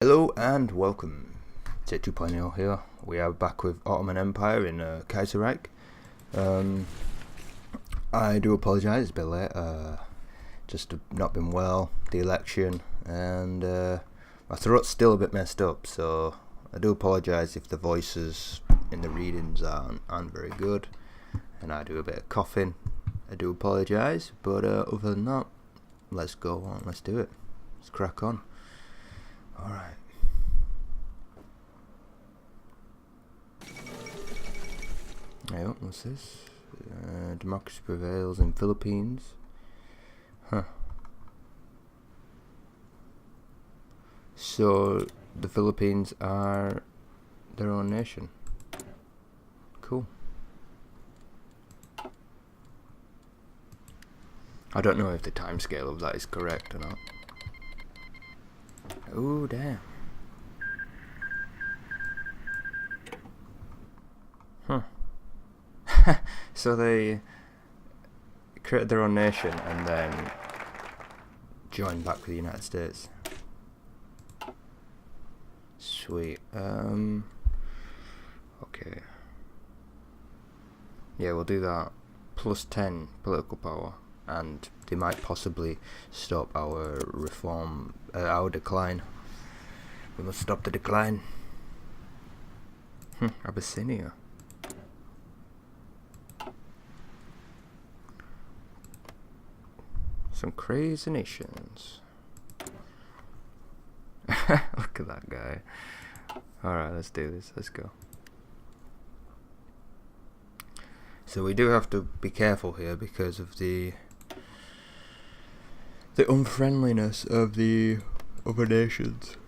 Hello and welcome. Jet 2.0 here. We are back with Ottoman Empire in Kaiserreich. I do apologise, it's a bit late. Just not been well, the election, and my throat's still a bit messed up, so I do apologise if the voices in the readings aren't very good, and I do a bit of coughing. I do apologise, but other than that, let's go on, let's do it. Let's crack on. Alright. Hey, what's this? Democracy prevails in Philippines. Huh. So, the Philippines are their own nation. Cool. I don't know if the timescale of that is correct or not. Oh, damn. Huh. So they created their own nation and then joined back with the United States. Sweet. Okay. Yeah, we'll do that. Plus 10 political power, and they might possibly stop our reform, our decline. We must stop the decline. Abyssinia. Some crazy nations. Look at that guy. Alright, let's do this. Let's go. So we do have to be careful here because of the unfriendliness of the other nations.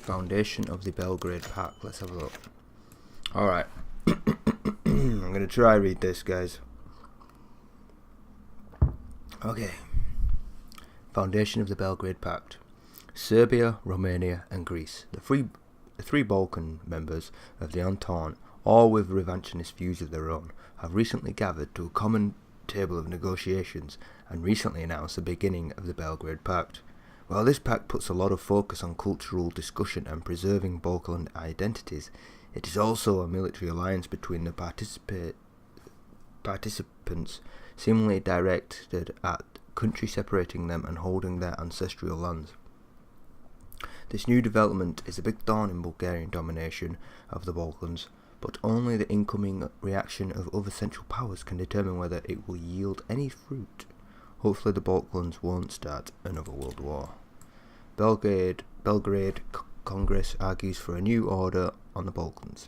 Foundation of the Belgrade Pact. Let's have a look. Alright. I'm going to try read this, guys. Okay. Foundation of the Belgrade Pact. Serbia, Romania and Greece, the three Balkan members of the Entente, all with revanchist views of their own, have recently gathered to a common table of negotiations and recently announced the beginning of the Belgrade Pact. While this pact puts a lot of focus on cultural discussion and preserving Balkan identities, it is also a military alliance between the participants, seemingly directed at countries separating them and holding their ancestral lands. This new development is a big thorn in Bulgarian domination of the Balkans, but only the incoming reaction of other Central Powers can determine whether it will yield any fruit. Hopefully the Balkans won't start another world war. Belgrade Congress argues for a new order on the Balkans.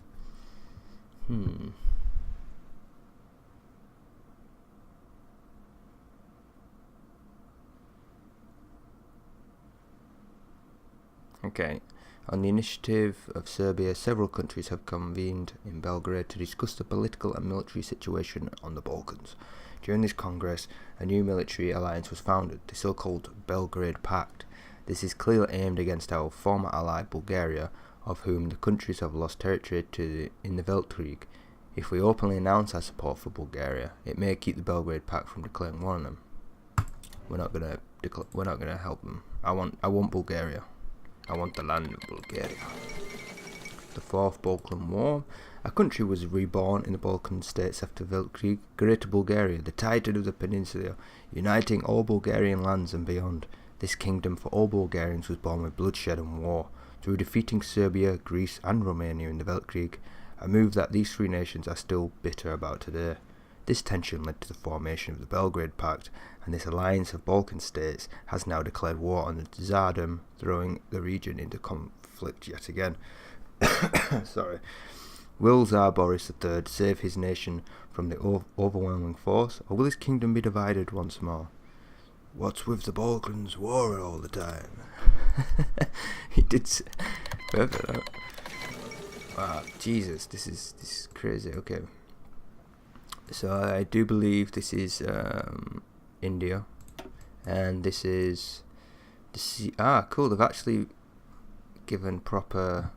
Okay. On the initiative of Serbia, several countries have convened in Belgrade to discuss the political and military situation on the Balkans. During this Congress, a new military alliance was founded, the so-called Belgrade Pact. This is clearly aimed against our former ally Bulgaria, of whom the countries have lost territory in the Weltkrieg. If we openly announce our support for Bulgaria, it may keep the Belgrade Pact from declaring war on them. We're not gonna help them. I want Bulgaria. I want the land of Bulgaria. The Fourth Balkan War. A country was reborn in the Balkan states after Weltkrieg, Greater Bulgaria, the titan of the peninsula, uniting all Bulgarian lands and beyond. This kingdom for all Bulgarians was born with bloodshed and war, through defeating Serbia, Greece and Romania in the Weltkrieg, a move that these three nations are still bitter about today. This tension led to the formation of the Belgrade Pact, and this alliance of Balkan states has now declared war on the Tsardom, throwing the region into conflict yet again. Sorry. Will Tsar Boris III save his nation from the overwhelming force, or will his kingdom be divided once more? What's with the Balkans war all the time? He did say... Perfect. Wow, Jesus, this is crazy. Okay. So I do believe this is India, and this is cool. They've actually given proper.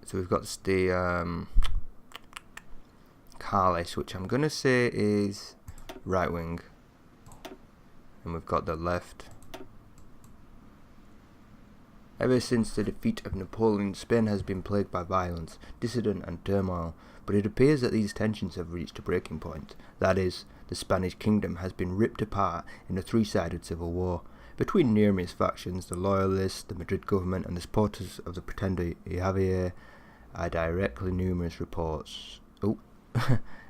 So we've got the Carlis, which I'm gonna say is right wing, and we've got the left Ever since the defeat of Napoleon, Spain has been plagued by violence, dissident and turmoil, but it appears that these tensions have reached a breaking point. That is, the Spanish kingdom has been ripped apart in a three-sided civil war. Between numerous factions, the loyalists, the Madrid government and the supporters of the pretender Javier, are directly numerous reports. The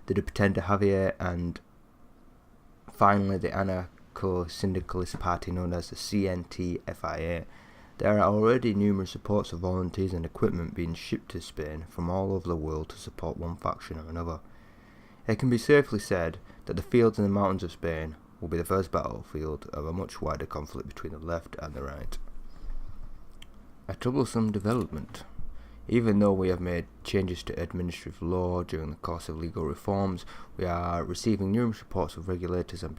pretender Javier and finally the anarcho-syndicalist party known as the CNT-FIA. There are already numerous reports of volunteers and equipment being shipped to Spain from all over the world to support one faction or another. It can be safely said that the fields and the mountains of Spain will be the first battlefield of a much wider conflict between the left and the right. A troublesome development. Even though we have made changes to administrative law during the course of legal reforms, we are receiving numerous reports of regulators and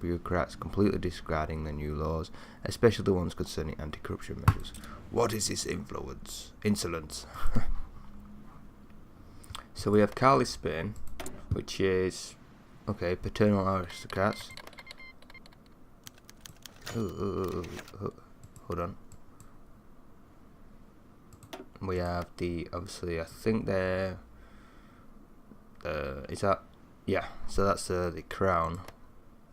bureaucrats completely disregarding the new laws, especially the ones concerning anti-corruption measures. What is this insolence? So we have Cali, Spain, which is, paternal aristocrats. Hold on. We have obviously, I think they're, so that's the crown,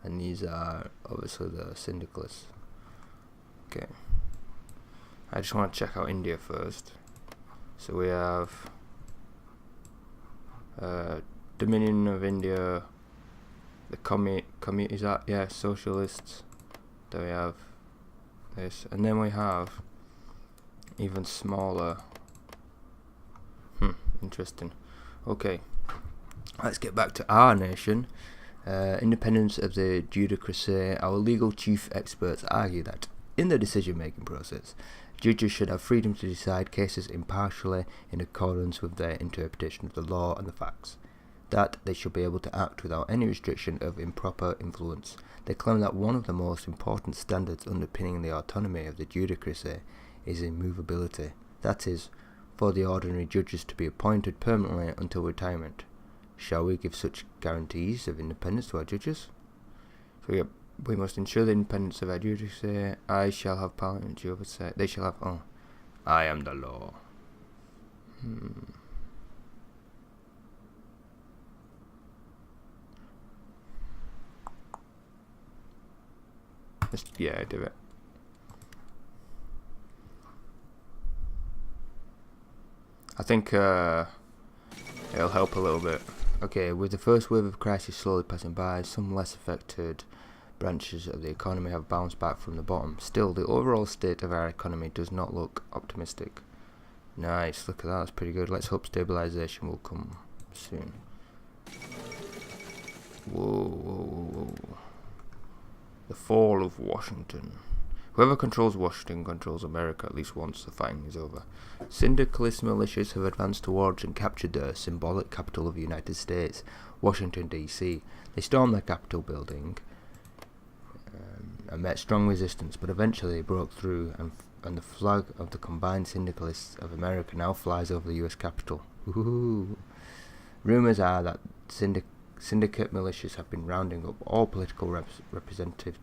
and these are obviously the syndicalists. Okay, I just want to check out India first. So we have Dominion of India, the socialists. Then we have this, and then we have even smaller. Interesting. Okay, let's get back to our nation. Independence of the judiciary. Our legal chief experts argue that in the decision-making process, judges should have freedom to decide cases impartially in accordance with their interpretation of the law and the facts. That they should be able to act without any restriction of improper influence. They claim that one of the most important standards underpinning the autonomy of the judiciary is immovability. That is, for the ordinary judges to be appointed permanently until retirement. Shall we give such guarantees of independence to our judges? So we must ensure the independence of our judiciary. I shall have parliamentary oversight. They shall have. I am the law. Do it. I think it'll help a little bit. Okay, with the first wave of crisis slowly passing by, some less affected branches of the economy have bounced back from the bottom. Still, the overall state of our economy does not look optimistic. Nice, look at that, that's pretty good. Let's hope stabilization will come soon. Whoa. The fall of Washington. Whoever controls Washington controls America, at least once the fighting is over. Syndicalist militias have advanced towards and captured the symbolic capital of the United States, Washington, D.C. They stormed the Capitol building and met strong resistance, but eventually they broke through, and the flag of the combined syndicalists of America now flies over the U.S. Capitol. Woohoo! Rumours are that syndicate militias have been rounding up all political representatives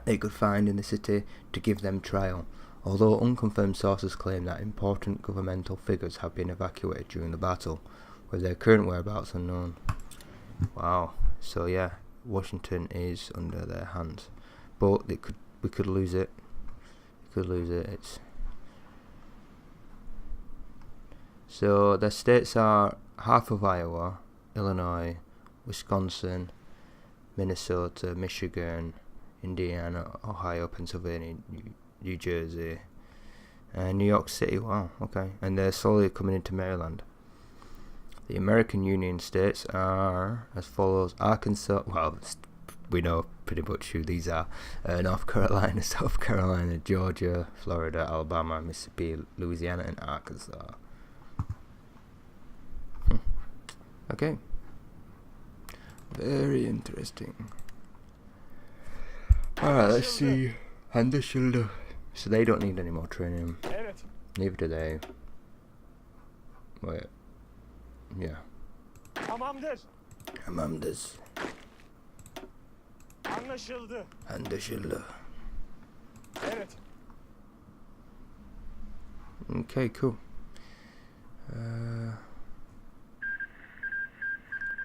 they could find in the city to give them trial, although unconfirmed sources claim that important governmental figures have been evacuated during the battle, with their current whereabouts unknown. Wow, so yeah, Washington is under their hands, but we could lose it. So the states are half of Iowa, Illinois, Wisconsin, Minnesota, Michigan, Indiana, Ohio, Pennsylvania, New Jersey, and New York City. Wow, okay. And they're slowly coming into Maryland. The American Union states are as follows: Arkansas, well, we know pretty much who these are, North Carolina, South Carolina, Georgia, Florida, Alabama, Mississippi, Louisiana, and Arkansas. Okay. Very interesting. Alright, let's see. Hand the shoulder. So they don't need any more training. Neither do they. Wait. Yeah. Tamamdır. Anlaşıldı. Evet. Okay, cool.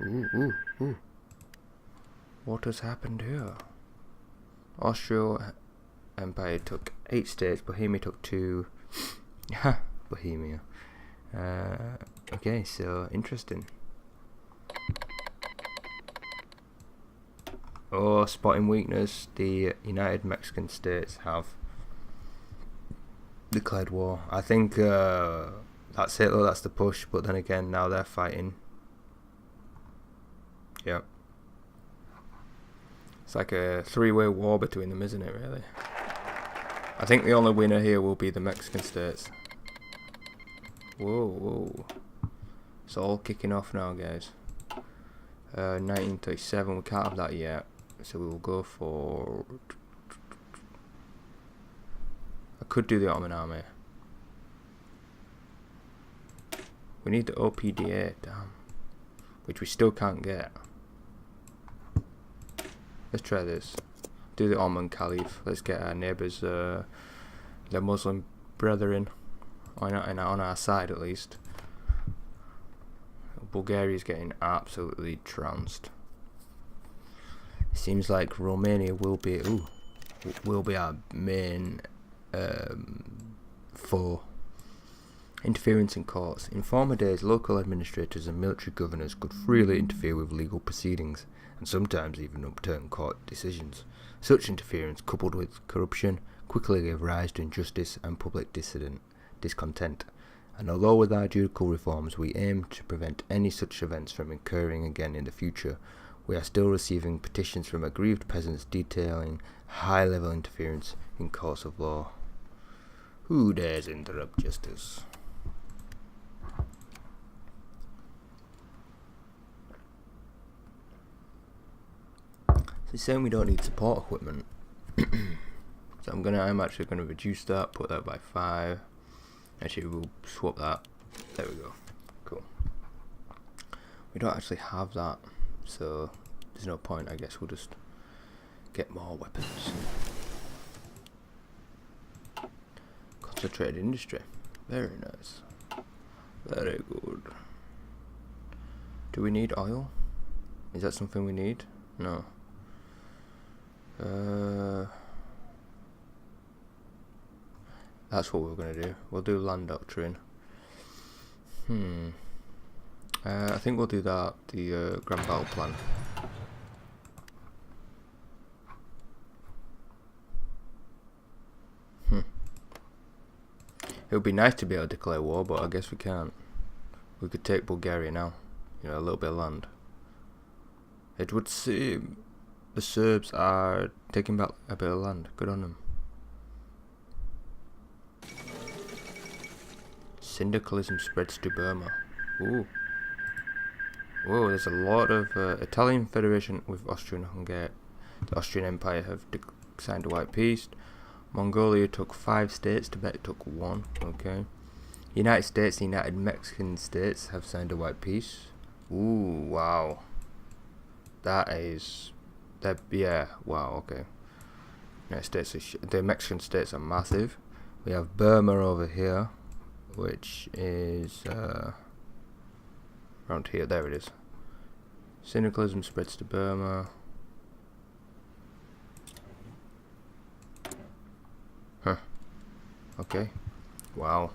Ooh. What has happened here? Austria Empire took 8 states, Bohemia took 2. Bohemia. Okay, so interesting. Oh, spotting weakness. The United Mexican States have declared war. I think that's it though, that's the push, but then again, now they're fighting. Yep. It's like a 3-way war between them, isn't it, really? I think the only winner here will be the Mexican States. Whoa. It's all kicking off now, guys. 1937, we can't have that yet. So we will go for... I could do the Ottoman army. We need the OPDA, damn. Which we still can't get. Let's try this. Do the Ottoman Caliph. Let's get our neighbours, the Muslim brethren, on our side at least. Bulgaria's getting absolutely trounced. Seems like Romania will be our main foe. Interference in courts. In former days, local administrators and military governors could freely interfere with legal proceedings, and sometimes even overturn court decisions. Such interference, coupled with corruption, quickly gave rise to injustice and public discontent. And although with our judicial reforms we aim to prevent any such events from occurring again in the future, we are still receiving petitions from aggrieved peasants detailing high-level interference in courts of law. Who dares interrupt justice? So it's saying we don't need support equipment. So I'm actually gonna reduce that, put that by 5. Actually, we'll swap that. There we go. Cool. We don't actually have that, so there's no point. I guess we'll just get more weapons. Concentrated industry. Very nice. Very good. Do we need oil? Is that something we need? No. That's what we're going to do. We'll do land doctrine. I think we'll do that, the Grand Battle Plan. It would be nice to be able to declare war, but I guess we can't. We could take Bulgaria now. You know, a little bit of land. It would seem the Serbs are taking back a bit of land. Good on them. Syndicalism spreads to Burma. Ooh. Whoa, there's a lot of Italian Federation with Austrian-Hungary. The Austrian Empire have signed a white peace. Mongolia took 5 states. Tibet took 1. Okay. United States and United Mexican States have signed a white peace. Ooh, wow. Yeah, wow, okay. United States, the Mexican states are massive. We have Burma over here, which is around here. There it is. Syndicalism spreads to Burma. Huh. Okay. Wow.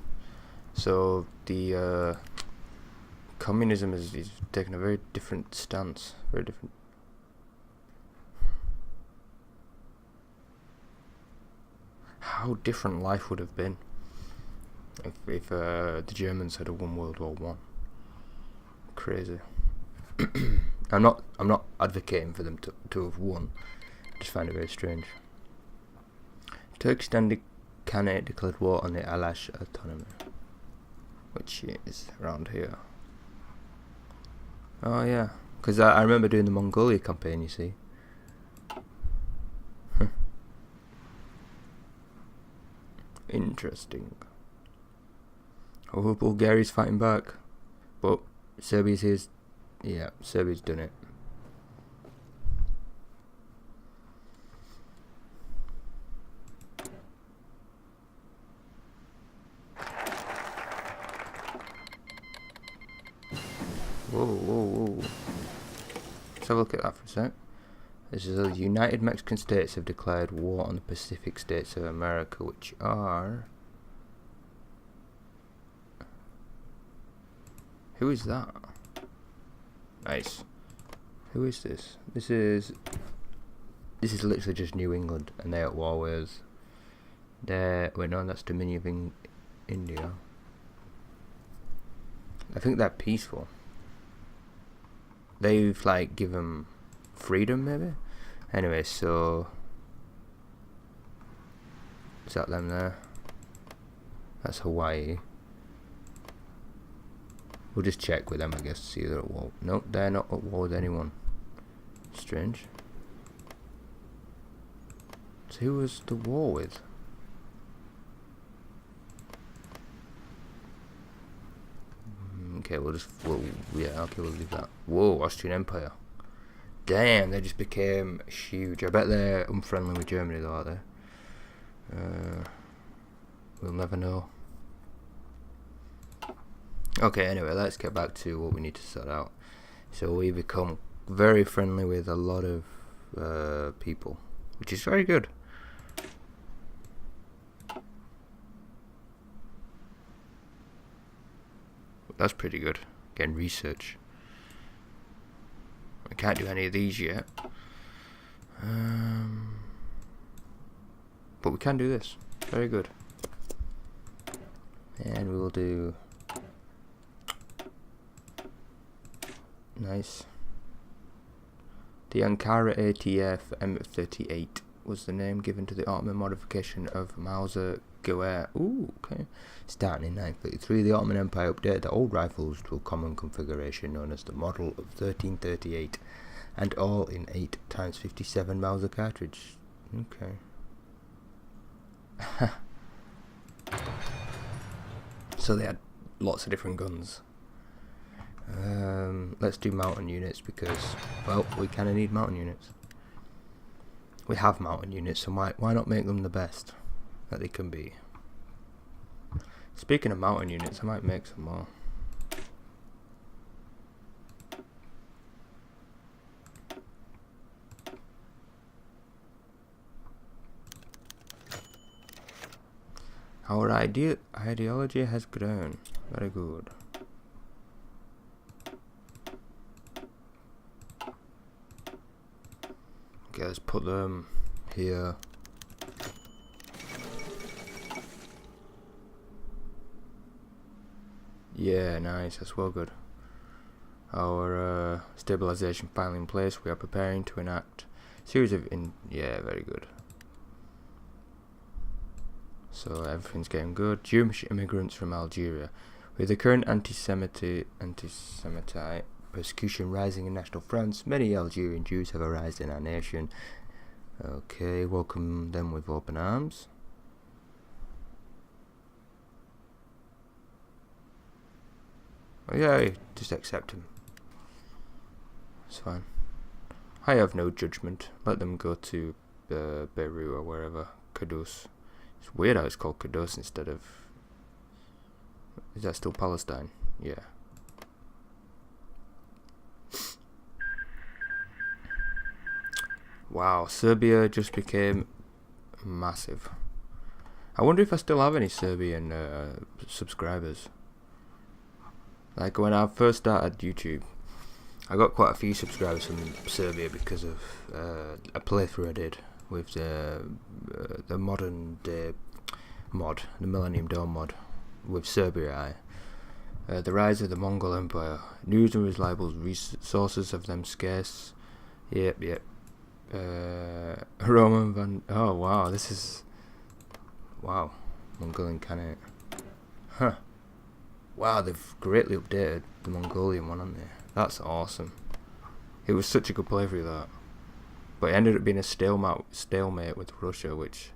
So the communism is taking a very different stance. Very different. How different life would have been if the Germans had won World War One. Crazy. I'm not advocating for them to have won. I just find it very strange. Turkestan Khanate declared war on the Alash autonomy, which is around here. Oh yeah, because I remember doing the Mongolia campaign. You see. Interesting. Oh, Bulgaria's fighting back, but Serbia's here. Yeah, Serbia's done it. Whoa, whoa, whoa. Let's have a look at that for a sec. This is the United Mexican States have declared war on the Pacific States of America, which are... Who is that? Nice. Who is this? This is literally just New England, and they're at war with... Wait, no, that's Dominion of India. I think they're peaceful. They've, like, given freedom, maybe? Anyway, so... Is that them there? That's Hawaii. We'll just check with them, I guess, to see if they're at war. Nope, they're not at war with anyone. Strange. So who was the war with? Okay, we'll leave that. Whoa, Austrian Empire. Damn, they just became huge. I bet they're unfriendly with Germany though, aren't they? We'll never know. Okay, anyway, let's get back to what we need to sort out. So we become very friendly with a lot of people, which is very good. That's pretty good. Getting research. I can't do any of these yet. But we can do this. Very good. And we will do... Nice. The Ankara ATF M38 was the name given to the Ottoman modification of Mauser Gewehr. Ooh, okay. Starting in 933, the Ottoman Empire updated the old rifles to a common configuration known as the Model of 1338, and all in 8x57 Mauser cartridge. Okay. So they had lots of different guns. Let's do mountain units because, well, we kind of need mountain units. We have mountain units, so why not make them the best that they can be? Speaking of mountain units, I might make some more. Our ideology has grown. Very good. Okay, let's put them here. Yeah, nice, that's well good. Our stabilization finally in place. We are preparing to enact series of yeah, very good. So everything's getting good. Jewish immigrants from Algeria. With the current anti-Semite persecution rising in national France, many Algerian Jews have arisen in our nation. Okay, welcome them with open arms. Oh yeah, just accept him. It's fine. I have no judgment. Let them go to Beirut or wherever. Kudus. It's weird how it's called Kudus instead of... Is that still Palestine? Yeah. Wow, Serbia just became massive. I wonder if I still have any Serbian subscribers. Like when I first started YouTube, I got quite a few subscribers from Serbia because of a playthrough I did with the modern day mod, the Millennium Dawn mod, with Serbia. The rise of the Mongol Empire. News and reliable resources of them scarce. Yep. Roman van... Oh wow, this is... Wow. Mongolian Khanate. Huh. Wow, they've greatly updated the Mongolian one, haven't they? That's awesome. It was such a good playthrough, that. But it ended up being a stalemate with Russia, which,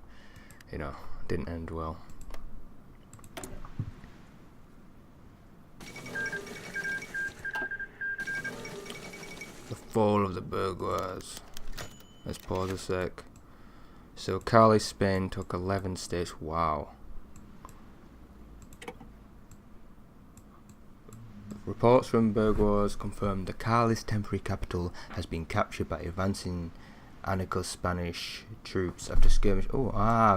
you know, didn't end well. The fall of the bourgeois. Let's pause a sec. So Cali, Spain took 11 states. Wow. Reports from Burgos confirmed the Cali's temporary capital has been captured by advancing Anarcho-Spanish troops after skirmish. Oh,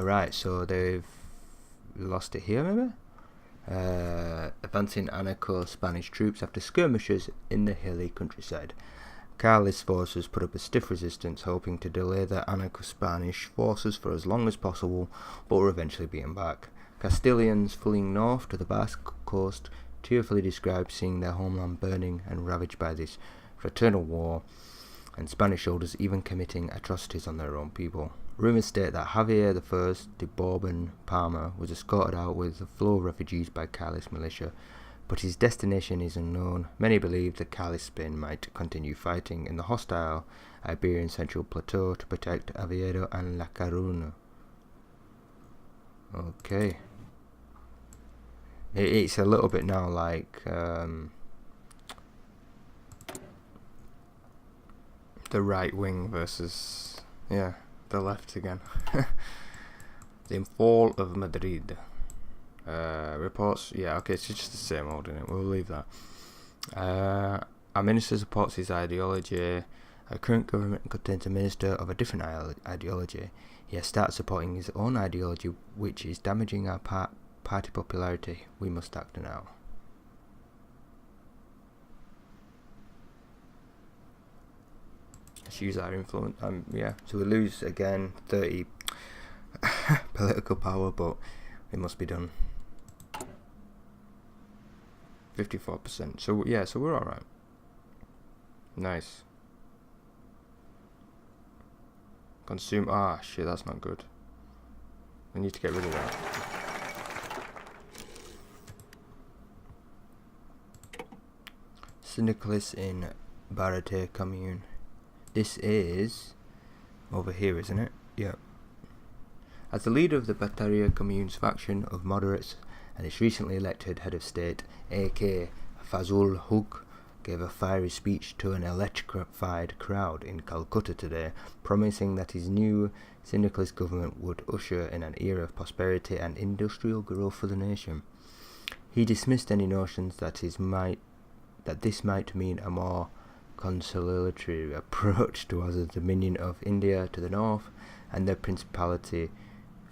right. So they've lost it here, maybe. Advancing Anarcho-Spanish troops after skirmishes in the hilly countryside. Cali's forces put up a stiff resistance, hoping to delay the Anarcho-Spanish forces for as long as possible, but were eventually beaten back. Castilians fleeing north to the Basque coast tearfully described seeing their homeland burning and ravaged by this fraternal war, and Spanish soldiers even committing atrocities on their own people. Rumours state that Javier I de Bourbon Parma was escorted out with a flow of refugees by Cali's militia, but his destination is unknown. Many believe that Cali's Spain might continue fighting in the hostile Iberian Central Plateau to protect Oviedo and La Coruña. Okay. It's a little bit now like the right wing versus the left again. The fall of Madrid. Reports, okay, it's just the same old, isn't it? We'll leave that. Our minister supports his ideology. Our current government contains a minister of a different ideology. He has started supporting his own ideology, which is damaging our party popularity. We must act now. Let's use our influence. So we lose again 30 political power, but it must be done. 54%. So we're all right. Nice. Consume. Shit, that's not good. We need to get rid of that. Syndicalists in Barate commune. This is over here, isn't it? Yeah. As the leader of the Bataria commune's faction of moderates and its recently elected head of state, A.K. Fazul Haq, gave a fiery speech to an electrified crowd in Calcutta today, promising that his new syndicalist government would usher in an era of prosperity and industrial growth for the nation. He dismissed any notions that this might mean a more conciliatory approach towards the dominion of India to the north and the Principality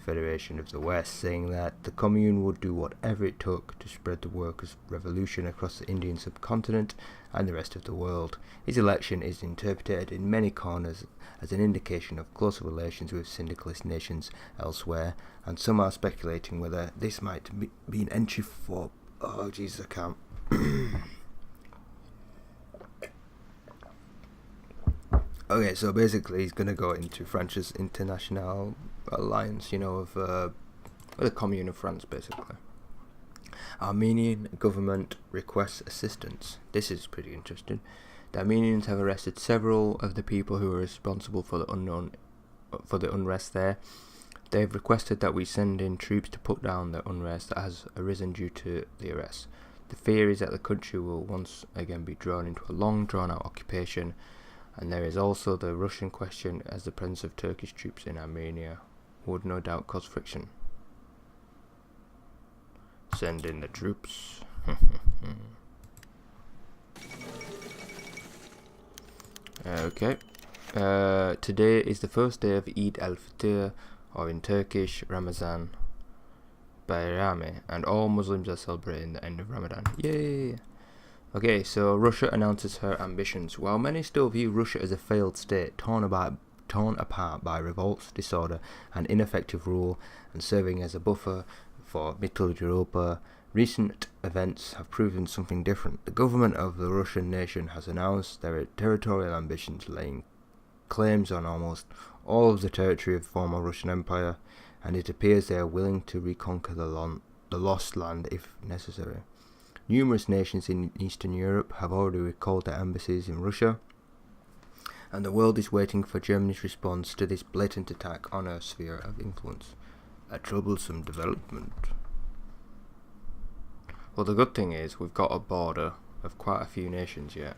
Federation of the West, saying that the commune would do whatever it took to spread the workers' revolution across the Indian subcontinent and the rest of the world. His election is interpreted in many corners as an indication of closer relations with syndicalist nations elsewhere, and some are speculating whether this might be an entry for... Oh, Jesus, I can't. Okay, so basically he's going to go into France's international alliance, of the Commune of France, basically. Armenian government requests assistance. This is pretty interesting. The Armenians have arrested several of the people who are responsible for the unrest there. They've requested that we send in troops to put down the unrest that has arisen due to the arrests. The fear is that the country will once again be drawn into a long, drawn-out occupation. And there is also the Russian question, as the presence of Turkish troops in Armenia would no doubt cause friction. Send in the troops. Okay. Today is the first day of Eid al-Fitr, or in Turkish, Ramazan Bayrami, and all Muslims are celebrating the end of Ramadan. Yay! Okay, so Russia announces her ambitions. While many still view Russia as a failed state, torn apart by revolts, disorder, and ineffective rule, and serving as a buffer for Middle Europa, recent events have proven something different. The government of the Russian nation has announced their territorial ambitions, laying claims on almost all of the territory of the former Russian Empire, and it appears they are willing to reconquer the lost land if necessary. Numerous nations in Eastern Europe have already recalled their embassies in Russia, and the world is waiting for Germany's response to this blatant attack on her sphere of influence. A troublesome development. Well, the good thing is we've got a border of quite a few nations yet,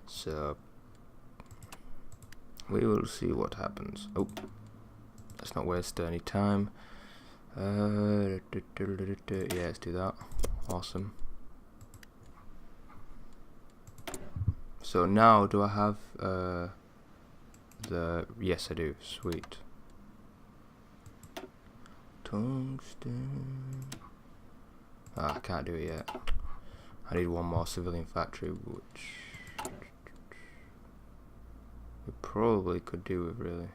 so we will see what happens. Oh, let's not waste any time. Yeah, let's do that. Awesome. So now, do I have yes I do, sweet. Tungsten. I can't do it yet. I need one more civilian factory, which we probably could do with, really.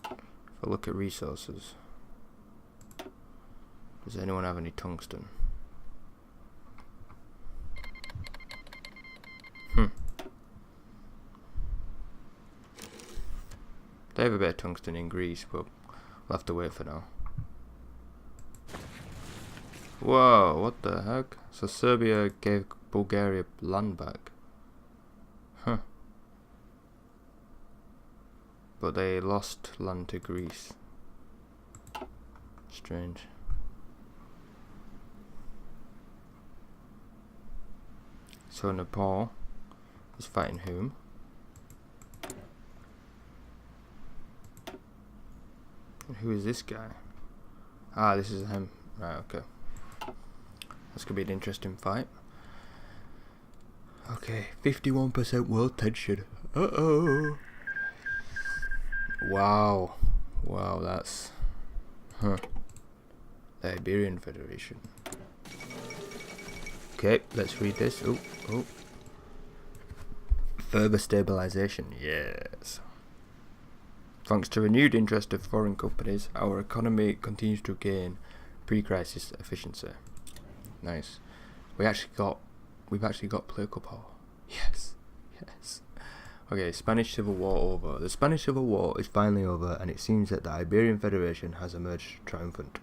If I look at resources, does anyone have any tungsten? They have a bit of tungsten in Greece, but we'll have to wait for now. Whoa, what the heck? So Serbia gave Bulgaria land back. Huh. But they lost land to Greece. Strange. So Nepal is fighting whom? And who is this guy? Ah, this is him. Right, okay. That's gonna be an interesting fight. Okay, 51% world tension. Uh-oh. Wow. Wow, that's... Huh. The Iberian Federation. Okay, let's read this. Oh, oh. Further stabilization, yes. Thanks to renewed interest of foreign companies, our economy continues to gain pre-crisis efficiency. Nice. We've actually got political power. Yes, yes. Okay, Spanish Civil War over. The Spanish Civil War is finally over, and it seems that the Iberian Federation has emerged triumphant.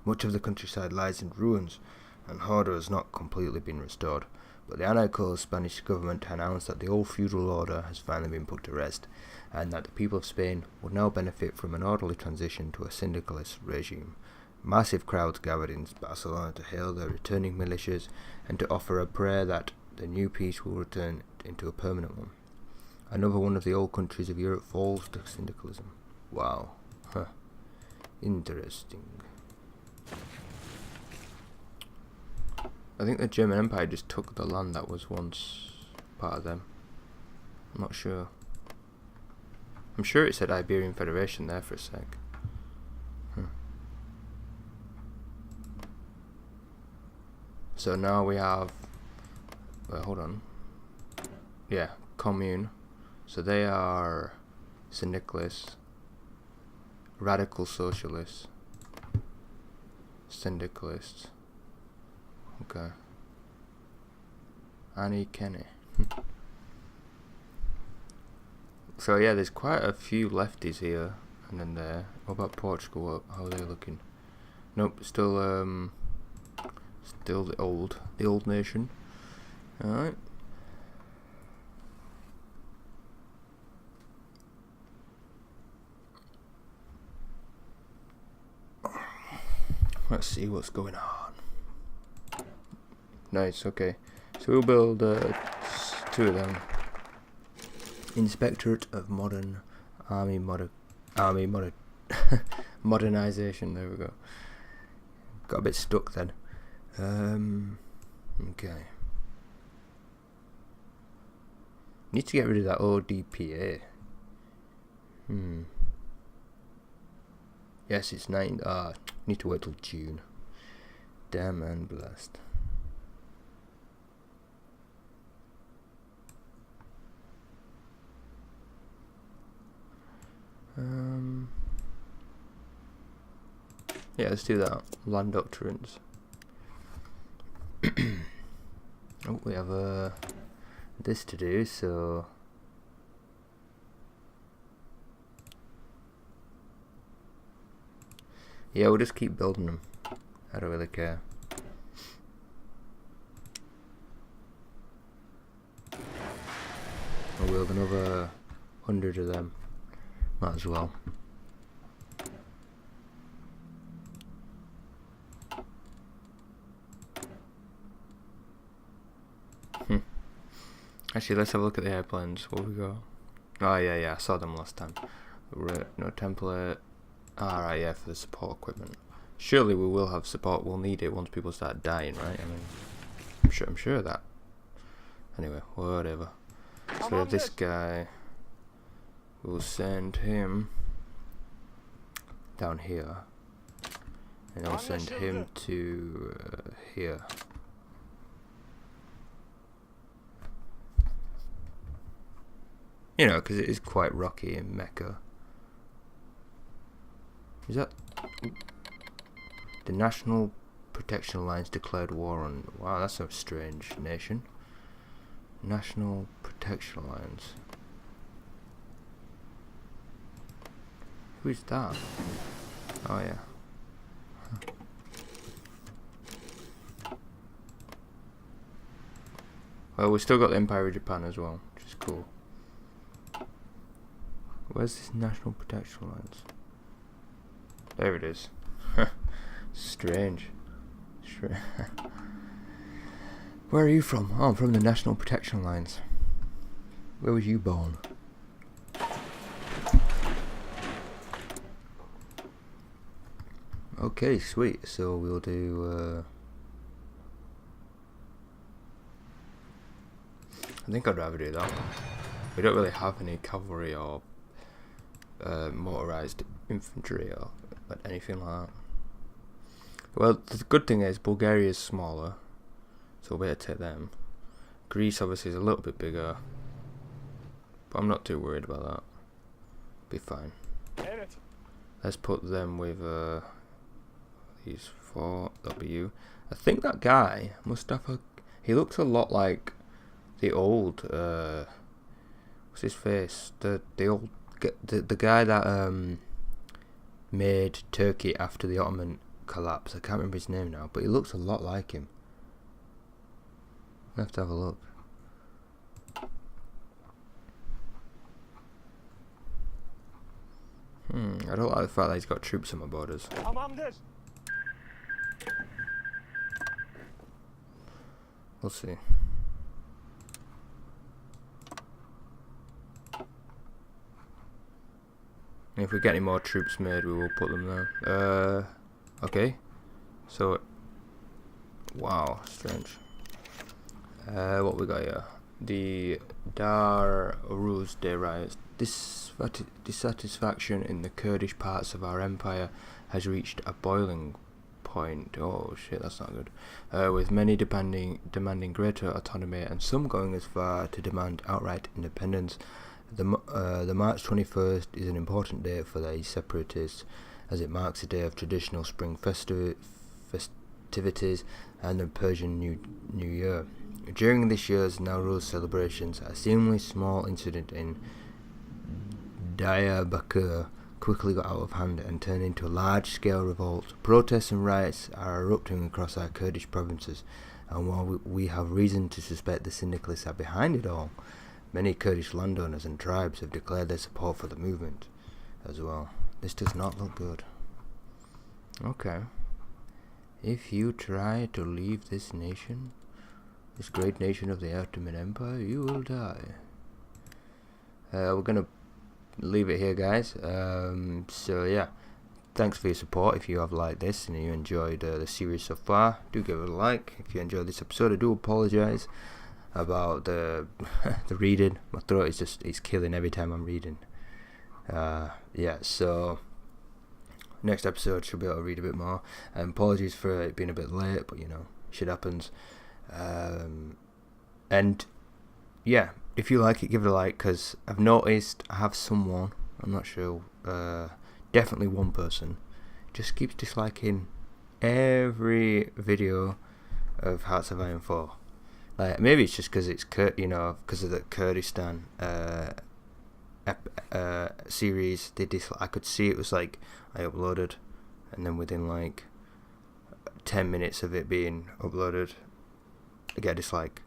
Much of the countryside lies in ruins, and order has not completely been restored. But the anarcho Spanish government announced that the old feudal order has finally been put to rest, and that the people of Spain would now benefit from an orderly transition to a syndicalist regime. Massive crowds gathered in Barcelona to hail the returning militias and to offer a prayer that the new peace will return into a permanent one. Another one of the old countries of Europe falls to syndicalism. Wow. Huh. Interesting. I think the German Empire just took the land that was once part of them. I'm not sure. I'm sure it said Iberian Federation there for a sec. So now we have... hold on. Yeah, commune. So they are syndicalists, radical socialists, syndicalists. Okay. Annie Kenny. So yeah, there's quite a few lefties here, and then there. What about Portugal? How are they looking? Nope, still the old nation. All right. Let's see what's going on. Nice, okay. So we'll build two of them. Inspectorate of Modern Army Modernization. There we go. Got a bit stuck then. Okay. Need to get rid of that ODPA. Yes, it's 9. Need to wait till June. Damn and blast. Yeah, let's do that. Land doctrines. Oh, we have this to do, so yeah, we'll just keep building them. I don't really care. I'll build another 100 of them. Might as well. Actually, let's have a look at the airplanes. What we got? Oh yeah, I saw them last time. No template. Alright, yeah, for the support equipment. Surely we will have support. We'll need it once people start dying, right? I mean, I'm sure of that. Anyway, whatever. So we have this guy. We'll send him down here, and I'll send him to here. You know, because it is quite rocky in Mecca. Is that the National Protection Alliance declared war on? Wow, that's a strange nation. National Protection Alliance. Who's that? Oh yeah. Well, we still got the Empire of Japan as well, which is cool. Where's this National Protection Alliance? There it is. Strange. Where are you from? Oh, I'm from the National Protection Alliance. Where was you born? Okay, sweet. So we'll do. I think I'd rather do that. We don't really have any cavalry or motorized infantry or anything like that. Well, the good thing is Bulgaria is smaller, so we'll be able to take them. Greece obviously is a little bit bigger, but I'm not too worried about that. Be fine. Let's put them with these four. W. I think that guy Mustafa. He looks a lot like the old. What's his face? The old. The guy that made Turkey after the Ottoman collapse. I can't remember his name now, but he looks a lot like him. I have to have a look. I don't like the fact that he's got troops on my borders. We'll see. If we get any more troops made, we will put them there. Okay. So, wow, strange. What we got here? The Dar Uruz Day riots. Dissatisfaction in the Kurdish parts of our empire has reached a boiling point. Oh shit, that's not good. With many demanding greater autonomy, and some going as far to demand outright independence. The March 21st is an important day for the separatists, as it marks a day of traditional spring festivities and the Persian New Year. During this year's Nowruz celebrations, a seemingly small incident in Diyarbakir quickly got out of hand and turned into a large-scale revolt. Protests and riots are erupting across our Kurdish provinces, and while we have reason to suspect the syndicalists are behind it all, many Kurdish landowners and tribes have declared their support for the movement as well. This does not look good. Okay. If you try to leave this nation, this great nation of the Ottoman Empire, you will die. We're gonna leave it here, guys. So yeah, thanks for your support. If you have liked this and you enjoyed the series so far, do give it a like. If you enjoyed this episode, I do apologize about the the reading. My throat is it's killing every time I'm reading. Yeah, so next episode should be able to read a bit more. Apologies for it being a bit late, but you know, shit happens. And yeah, if you like it, give it a like, because I've noticed I have someone, I'm not sure, definitely one person, just keeps disliking every video of Hearts of Iron 4. Like, maybe it's just because it's because of the Kurdistan series. I could see it was like I uploaded, and then within like 10 minutes of it being uploaded, I get a dislike.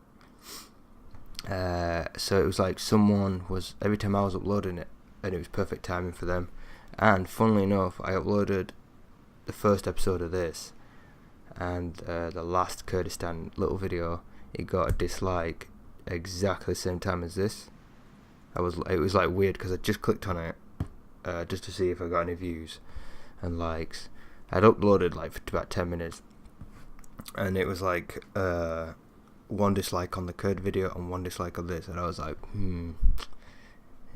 So it was like someone was, every time I was uploading it, and it was perfect timing for them. And funnily enough, I uploaded the first episode of this, and the last Kurdistan little video, it got a dislike exactly the same time as this. It was like weird, because I just clicked on it just to see if I got any views and likes, I'd uploaded like for about 10 minutes, and it was like one dislike on the Kurd video and one dislike on this, and I was like,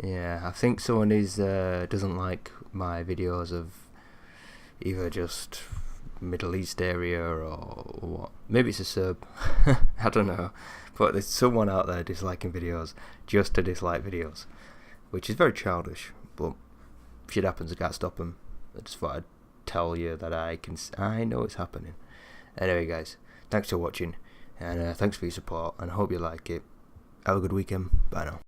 yeah, I think someone doesn't like my videos of either just Middle East area or what. Maybe it's a Serb. I don't know, but there's someone out there disliking videos just to dislike videos, which is very childish, but shit happens, I can't stop them. I just thought I'd tell you that I know it's happening. Anyway guys, thanks for watching, and thanks for your support, and I hope you like it. Have a good weekend. Bye now.